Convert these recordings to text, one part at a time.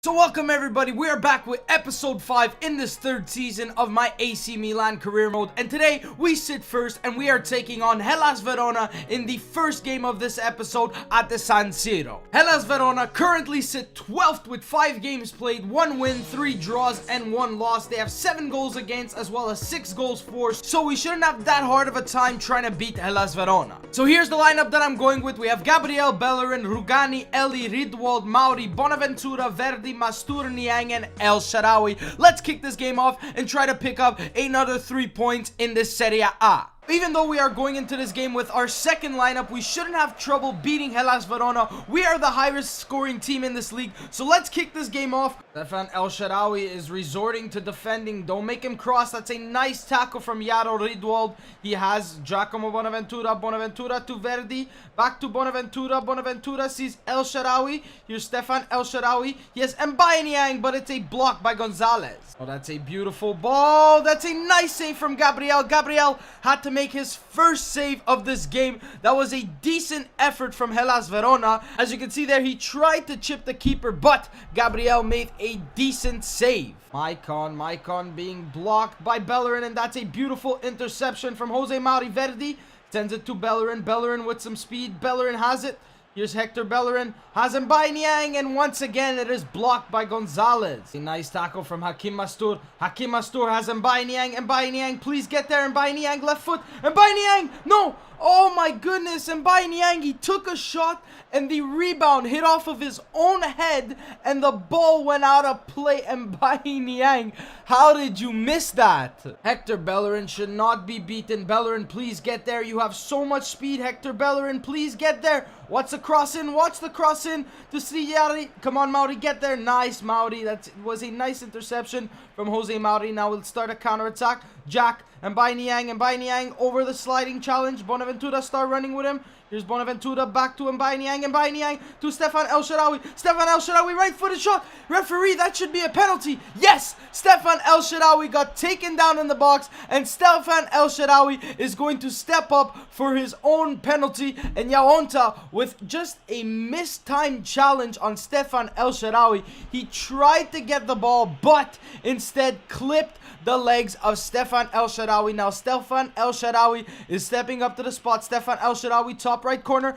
So welcome everybody, we are back with episode 5 in this third season of my AC Milan career mode, and today we sit first and we are taking on Hellas Verona in the first game of this episode at the San Siro. Hellas Verona currently sit 12th with 5 games played, 1 win, 3 draws and 1 loss. They have 7 goals against as well as 6 goals for, so we shouldn't have that hard of a time trying to beat Hellas Verona. So here's the lineup that I'm going with. We have Gabriel, Bellerin, Rugani, Eli, Ridwald, Mauri, Bonaventura, Verdi, Mastur, Niang, and El Shaarawy. Let's kick this game off and try to pick up another 3 points in this Serie A. Even though we are going into this game with our second lineup, we shouldn't have trouble beating Hellas Verona. We are the highest scoring team in this league, so let's kick this game off. Stefan El Shaarawy is resorting to defending. Don't make him cross. That's a nice tackle from Jaro Ridwald. He has Giacomo Bonaventura. Bonaventura to Verdi. Back to Bonaventura. Bonaventura sees El Shaarawy. Here's Stefan El Shaarawy. He has Mbaye Niang, but it's a block by Gonzalez. Oh, that's a beautiful ball. That's a nice save from Gabriel. Gabriel had to make his first save of this game. That was a decent effort from Hellas Verona. As you can see there, he tried to chip the keeper, but Gabriel made a decent save. Maicon being blocked by Bellerin, and that's a beautiful interception from Jose Mauri. Verdi sends it to Bellerin. Bellerin with some speed. Bellerin has it. Here's Hector Bellerin, has Mbaye Niang, and once again it is blocked by Gonzalez. A nice tackle from Hakim Mastur. Hakim Mastur has Mbaye Niang. Mbaye Niang, please get there. Mbaye Niang, left foot. Mbaye Niang, no! Oh my goodness, Mbaye Niang, he took a shot and the rebound hit off of his own head and the ball went out of play. Mbaye Niang, how did you miss that? Hector Bellerin should not be beaten. Bellerin, please get there. You have so much speed, Hector Bellerin, please get there. Watch the cross in, watch the cross in to Sriari. Come on, Mauri, get there. Nice, Mauri. That was a nice interception from Jose Mauri. Now we'll start a counter-attack. Jack, Mbaye Niang over the sliding challenge. Bonaventura start running with him. Here's Bonaventura back to Mbaye Niang to Stefan El Shaarawy. Stefan El Shaarawy, right-footed shot. Referee, that should be a penalty. Yes, Stefan El Shaarawy got taken down in the box, and Stefan El Shaarawy is going to step up for his own penalty. And Yaonta with just a mistimed challenge on Stefan El Shaarawy. He tried to get the ball, but instead clipped the legs of Stefan El Shaarawy. Now Stefan El Shaarawy is stepping up to the spot. Stefan El Shaarawy, top right corner,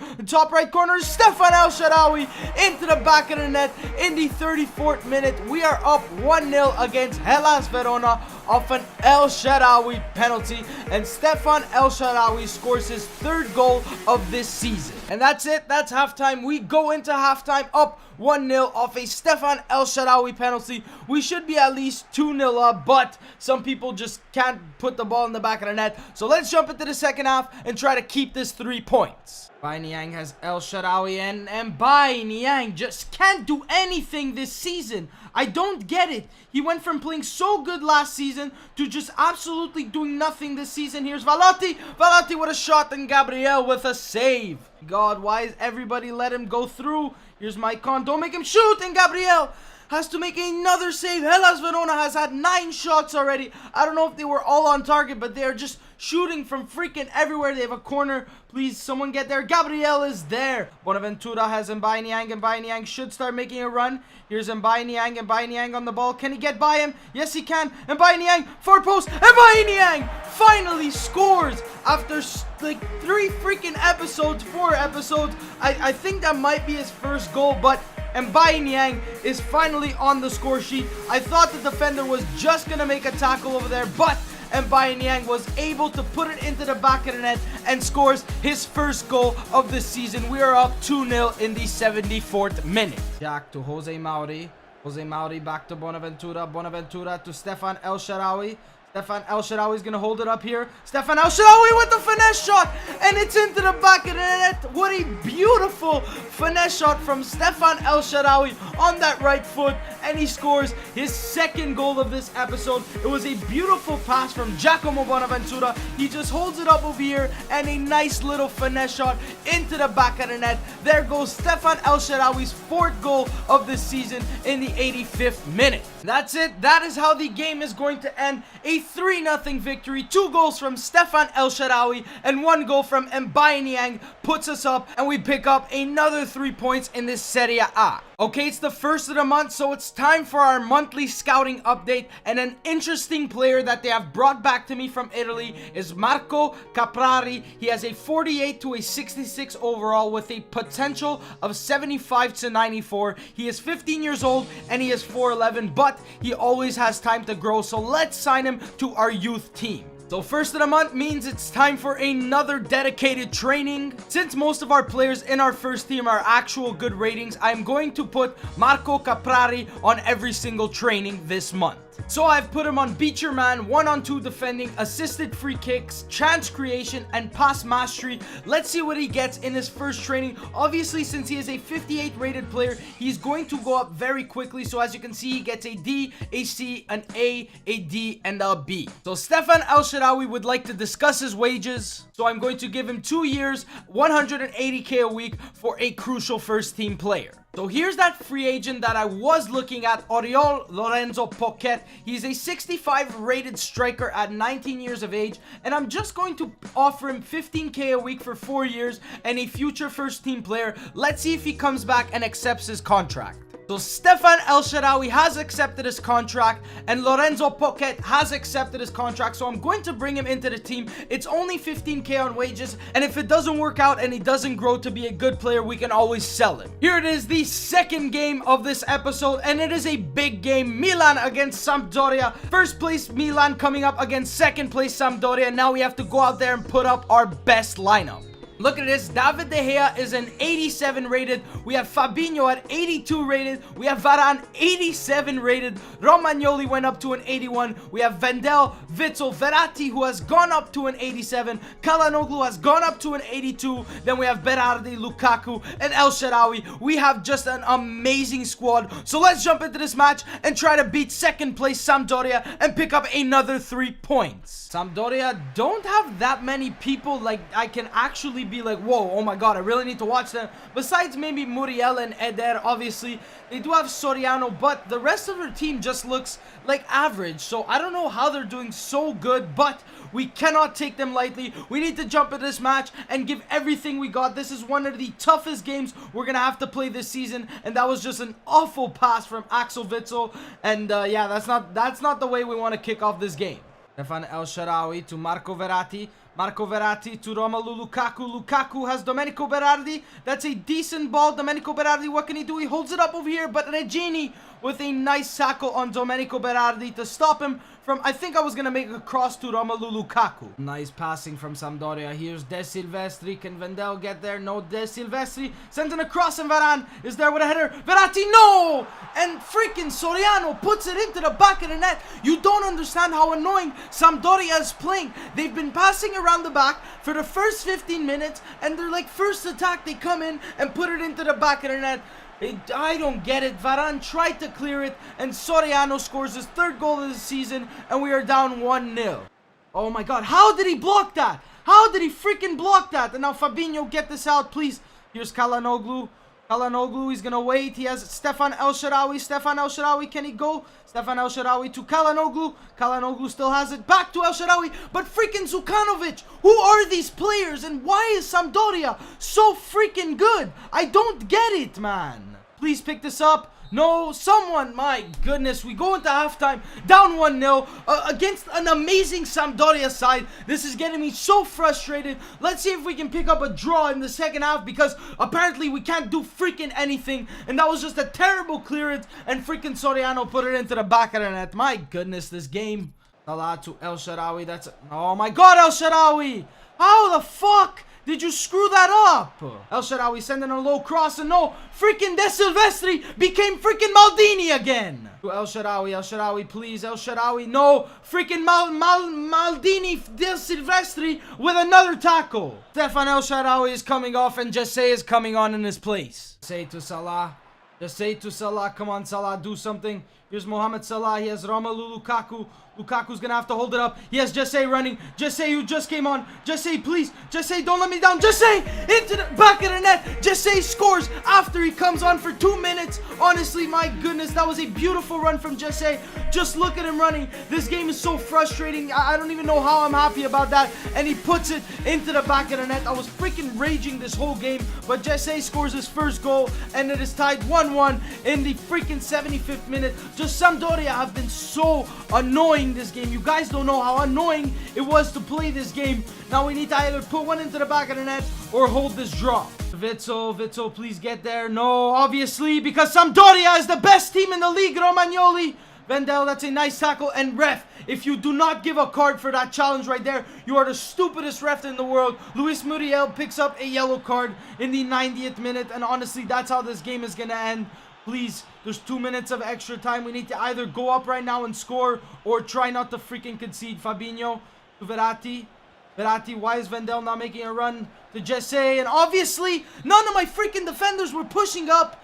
Stefan El Shaarawy into the back of the net in the 34th minute. We are up 1-0 against Hellas Verona off an El Shaarawy penalty, and Stefan El Shaarawy scores his 3rd goal of this season. And that's it, that's halftime. We go into halftime up 1-0 off a Stefan El Shaarawy penalty. We should be at least 2-0 up, but some people just can't put the ball in the back of the net. So let's jump into the second half and try to keep this 3 points. Mbaye Niang has El Shaarawy, and Mbaye Niang just can't do anything this season. I don't get it. He went from playing so good last season to just absolutely doing nothing this season. Here's Valotti. Valotti with a shot, and Gabriel with a save. God, why is everybody let him go through? Here's Maicon. Don't make him shoot, and Gabriel has to make another save. Hellas Verona has had 9 shots already. I don't know if they were all on target, but they're just shooting from freaking everywhere. They have a corner. Please, someone get there. Gabriel is there. Bonaventura has Mbaye Niang. Mbaye Niang should start making a run. Here's Mbaye Niang. Mbaye Niang on the ball. Can he get by him? Yes, he can. Mbaye Niang, far post. Mbaye Niang finally scores after like 3 freaking episodes, 4 episodes. I think that might be his first goal, but Mbaye Niang is finally on the score sheet. I thought the defender was just going to make a tackle over there, but Mbaye Niang was able to put it into the back of the net and scores his first goal of the season. We are up 2-0 in the 74th minute. Jack to Jose Mauri. Jose Mauri back to Bonaventura. Bonaventura to Stefan El Shaarawy. Stefan El Shaarawy is going to hold it up here. Stefan El Shaarawy with the finesse shot, and it's into the back of the net. What a beautiful finesse shot from Stefan El Shaarawy on that right foot, and he scores his 2nd goal of this episode. It was a beautiful pass from Giacomo Bonaventura. He just holds it up over here, and a nice little finesse shot into the back of the net. There goes Stefan El Shaarawy's 4th goal of the season in the 85th minute. That's it. That is how the game is going to end. A 3-0 victory. 2 goals from Stefan El Shaarawy and 1 goal from Mbaye Niang puts us up, and we pick up another 3 points in this Serie A. Okay, it's the first of the month, so it's time for our monthly scouting update, and an interesting player that they have brought back to me from Italy is Marco Caprari. He has a 48 to a 66 overall with a potential of 75 to 94. He is 15 years old and he is 4'11", but he always has time to grow, so let's sign him to our youth team. So first of the month means it's time for another dedicated training. Since most of our players in our first team are actual good ratings, I'm going to put Marco Caprari on every single training this month. So I've put him on Beat Your Man, 1-on-2 defending, assisted free kicks, chance creation, and pass mastery. Let's see what he gets in his first training. Obviously, since he is a 58 rated player, he's going to go up very quickly. So as you can see, he gets a D, a C, an A D, and a B. So Stefan El Shaarawy would like to discuss his wages. So I'm going to give him 2 years, 180K a week for a crucial first team player. So here's that free agent that I was looking at, Oriol Lorenzo Poquet. He's a 65 rated striker at 19 years of age, and I'm just going to offer him 15K a week for 4 years and a future first team player. Let's see if he comes back and accepts his contract. So Stefan El Shaarawy has accepted his contract and Lorenzo Poquet has accepted his contract. So I'm going to bring him into the team. It's only 15K on wages, and if it doesn't work out and he doesn't grow to be a good player, we can always sell him. Here it is, the second game of this episode, and it is a big game. Milan against Sampdoria. First place Milan coming up against second place Sampdoria. Now we have to go out there and put up our best lineup. Look at this. David De Gea is an 87 rated. We have Fabinho at 82 rated. We have Varane 87 rated. Romagnoli went up to an 81. We have Vendel, Witsel, Verratti, who has gone up to an 87. Calhanoglu has gone up to an 82. Then we have Berardi, Lukaku, and El Shaarawy. We have just an amazing squad. So let's jump into this match and try to beat second place Sampdoria and pick up another 3 points. Sampdoria don't have that many people like I can actually be like, whoa, oh my god, I really need to watch them. Besides maybe Muriel and Eder, obviously they do have Soriano, but the rest of their team just looks like average. So I don't know how they're doing so good, but we cannot take them lightly. We need to jump into this match and give everything we got. This is one of the toughest games we're gonna have to play this season, and that was just an awful pass from Axel Witsel. And yeah, that's not the way we want to kick off this game. Stefan El Shaarawy to Marco Verratti. Marco Verratti to Romelu Lukaku. Lukaku has Domenico Berardi. That's a decent ball. Domenico Berardi, what can he do? He holds it up over here, but Regini with a nice tackle on Domenico Berardi to stop him from, I think I was going to make a cross to Romelu Lukaku. Nice passing from Sampdoria. Here's De Silvestri. Can Vendel get there? No, De Silvestri sends in a cross and Varane is there with a header. Verratti, no! And freaking Soriano puts it into the back of the net. You don't understand how annoying Sampdoria is playing. They've been passing around the back for the first 15 minutes, and they're like, first attack, they come in and put it into the back of the net. I don't get it. Varane tried to clear it, and Soriano scores his 3rd goal of the season, and we are down 1-0. Oh my god, how did he block that? How did he freaking block that? And now Fabinho, get this out, please. Here's Calhanoglu. Calhanoglu, he's gonna wait. He has Stefan El Shaarawy. Stefan El Shaarawy, can he go? Stefan El Shaarawy to Calhanoglu. Calhanoglu still has it. Back to El Shaarawy. But freaking Zukanovic. Who are these players? And why is Sampdoria so freaking good? I don't get it, man. Please pick this up. No, someone, my goodness, we go into halftime, down 1-0, against an amazing Sampdoria side. This is getting me so frustrated. Let's see if we can pick up a draw in the second half, because apparently we can't do freaking anything, and that was just a terrible clearance, and freaking Soriano put it into the back of the net. My goodness, this game. Salah to El Shaarawy, that's, oh my god, El Shaarawy! How the fuck did you screw that up? El Shaarawy sending a low cross, and no, freaking De Silvestri became freaking Maldini again. To El Shaarawy, please, El Shaarawy, no, freaking Maldini, De Silvestri with another tackle. Stefan El Shaarawy is coming off, and Jesse is coming on in his place. Say to Salah, just say to Salah, come on Salah, do something. Here's Mohamed Salah, he has Romelu Lukaku. Lukaku's gonna have to hold it up. He has Jesse running. Jesse, who just came on. Jesse, please. Jesse, don't let me down. Jesse, into the back of the net. Jesse scores after he comes on for 2 minutes. Honestly, my goodness, that was a beautiful run from Jesse. Just look at him running. This game is so frustrating. I don't even know how I'm happy about that. And he puts it into the back of the net. I was freaking raging this whole game. But Jesse scores his first goal, and it is tied 1-1 1-1 in the freaking 75th minute. Just Sampdoria have been so annoying this game. You guys don't know how annoying it was to play this game. Now we need to either put one into the back of the net or hold this draw. Witsel, please get there. No, obviously, because Sampdoria is the best team in the league, Romagnoli. Vendel, that's a nice tackle. And ref, if you do not give a card for that challenge right there, you are the stupidest ref in the world. Luis Muriel picks up a yellow card in the 90th minute. And honestly, that's how this game is going to end. Please, there's 2 minutes of extra time. We need to either go up right now and score or try not to freaking concede. Fabinho to Verratti. Verratti, why is Vendel not making a run to Jesse? And obviously, none of my freaking defenders were pushing up.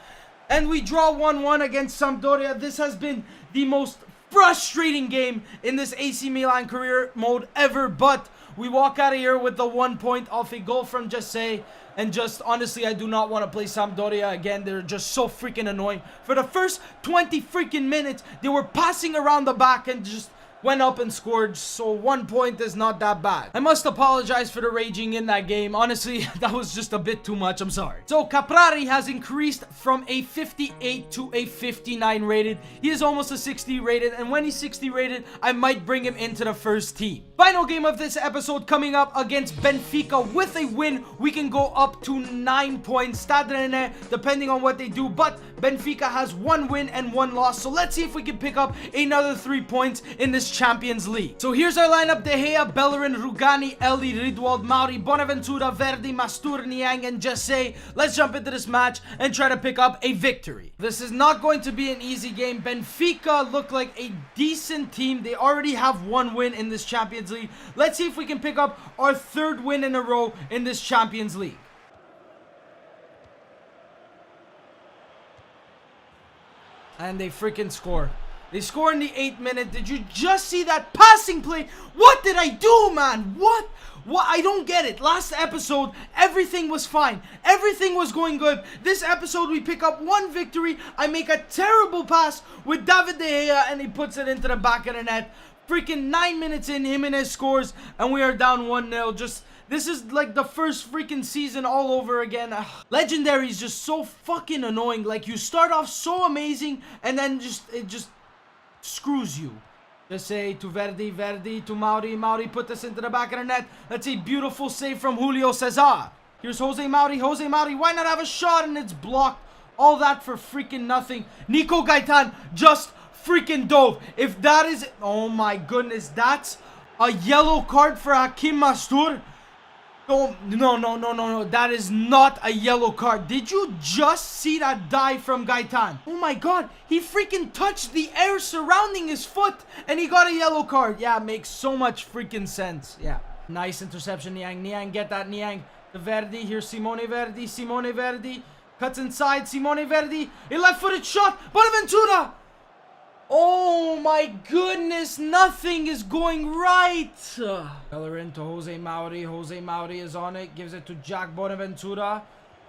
And we draw 1-1 against Sampdoria. This has been the most frustrating game in this AC Milan career mode ever. But we walk out of here with the 1 point off a goal from Jesse. And just, honestly, I do not want to play Sampdoria again. They're just so freaking annoying. For the first 20 freaking minutes, they were passing around the back and just went up and scored, so 1 point is not that bad. I must apologize for the raging in that game. Honestly, that was just a bit too much. I'm sorry. So Caprari has increased from a 58 to a 59 rated. He is almost a 60 rated, and when he's 60 rated, I might bring him into the first team. Final game of this episode coming up against Benfica. With a win, we can go up to 9 points. Stadrene, depending on what they do, but Benfica has 1 win and 1 loss. So let's see if we can pick up another 3 points in this Champions League. So here's our lineup: De Gea, Bellerin, Rugani, Eli, Ridwald, Mauri, Bonaventura, Verdi, Mastur, Niang, and Jesse. Let's jump into this match and try to pick up a victory. This is not going to be an easy game. Benfica look like a decent team. They already have 1 win in this Champions League. Let's see if we can pick up our 3rd win in a row in this Champions League. And they freaking score. They score in the 8th minute. Did you just see that passing play? What did I do, man? What? I don't get it. Last episode, everything was fine. Everything was going good. This episode, we pick up 1 victory. I make a terrible pass with David De Gea, and he puts it into the back of the net. Freaking 9 minutes in, Jimenez scores, and we are down 1-0. Just, this is like the first freaking season all over again. Ugh. Legendary is just so fucking annoying. Like, you start off so amazing, and then it just screws you. Just say to Verdi to Mauri put this into the back of the net. That's a beautiful save from Julio Cesar. Here's Jose Mauri, why not have a shot? And it's blocked. All that for freaking nothing. Nico Gaitan just freaking dove. If that is, oh my goodness, that's a yellow card for Hakim Mastur. Oh, no, that is not a yellow card. Did you just see that dive from Gaitan? Oh my god, he freaking touched the air surrounding his foot and he got a yellow card. Yeah, makes so much freaking sense. Yeah, nice interception. Niang, get that. Niang to Verdi. Here's Simone Verdi cuts inside. Simone Verdi, a left-footed shot. Bonaventura. Oh my goodness, nothing is going right. Bellerin to Jose Mauri is on it, gives it to Jack Bonaventura.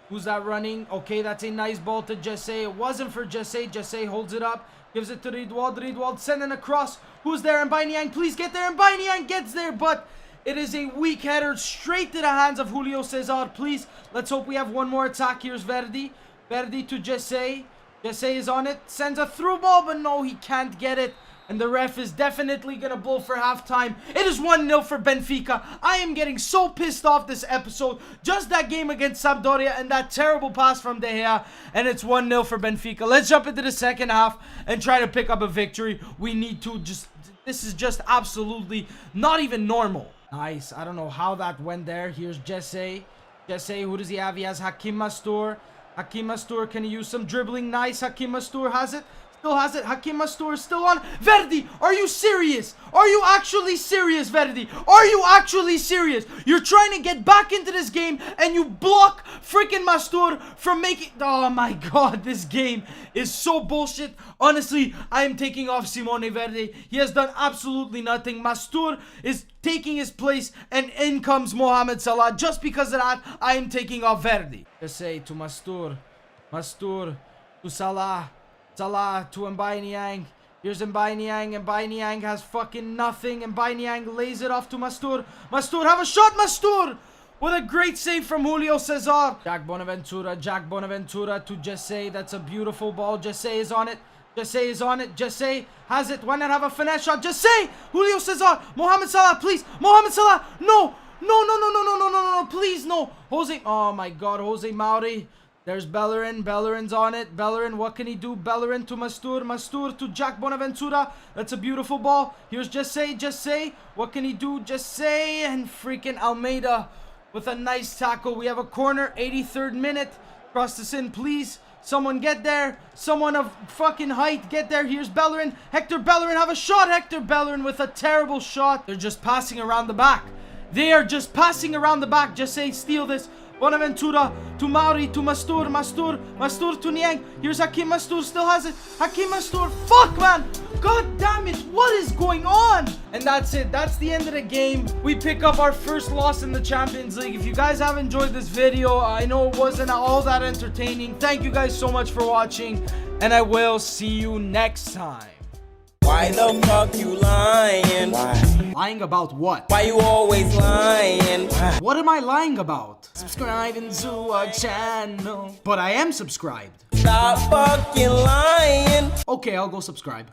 Who's that running? Okay, that's a nice ball to Jesse. It wasn't for Jesse. Jesse holds it up, gives it to Ridwald sending across. Who's there? And Niang, please get there. And Niang gets there, but it is a weak header straight to the hands of Julio Cesar. Please, let's hope we have 1 more attack. Here's Verdi to Jesse. Jesse is on it, sends a through ball, but no, he can't get it. And the ref is definitely going to blow for halftime. It is 1-0 for Benfica. I am getting so pissed off this episode. Just that game against Sampdoria and that terrible pass from De Gea. And it's 1-0 for Benfica. Let's jump into the second half and try to pick up a victory. We need to just, this is just absolutely not even normal. Nice. I don't know how that went there. Here's Jesse. Jesse, who does he have? He has Hakim Mastur. Hakim Mastur, can he use some dribbling? Nice. Hakim Mastur has it. Still has it. Hakim Mastur is still on. Verdi, are you serious? Are you actually serious, Verdi? Are you actually serious? You're trying to get back into this game and you block freaking Mastur from making... Oh my god, this game is so bullshit. Honestly, I am taking off Simone Verdi. He has done absolutely nothing. Mastur is taking his place and in comes Mohamed Salah. Just because of that, I am taking off Verdi. Just say to Mastur. Mastur to Salah. Salah to Niang. Here's Niang, and Niang has fucking nothing, and Niang lays it off to Mastur. Mastur, have a shot, Mastur! with a great save from Julio Cesar. Jack Bonaventura to Jesse. That's a beautiful ball. Jesse is on it. Jesse has it. Why not have a finesse shot? Jesse! Julio Cesar! Mohamed Salah, please! Mohamed Salah! No! No, please, no! Jose, oh my god, Jose Mauri. There's Bellerin. Bellerin's on it. Bellerin, what can he do? Bellerin to Mastur to Jack Bonaventura. That's a beautiful ball. Here's Jesse. What can he do? Jesse and freaking Almeida with a nice tackle. We have a corner, 83rd minute. Cross this in, please. Someone get there. Someone of fucking height get there. Here's Bellerin. Hector Bellerin, have a shot. Hector Bellerin with a terrible shot. They're just passing around the back. They are just passing around the back. Just say, steal this. Bonaventura to Mauri to Mastur to Niang. Here's Hakim Mastur, still has it. Hakim Mastur, fuck man. God damn it, what is going on? And that's it, that's the end of the game. We pick up our first loss in the Champions League. If you guys have enjoyed this video, I know it wasn't all that entertaining. Thank you guys so much for watching, and I will see you next time. Why the fuck you lying? Why? Lying about what? Why you always lying? What am I lying about? Subscribing to our channel. But I am subscribed. Stop fucking lying. Okay, I'll go subscribe.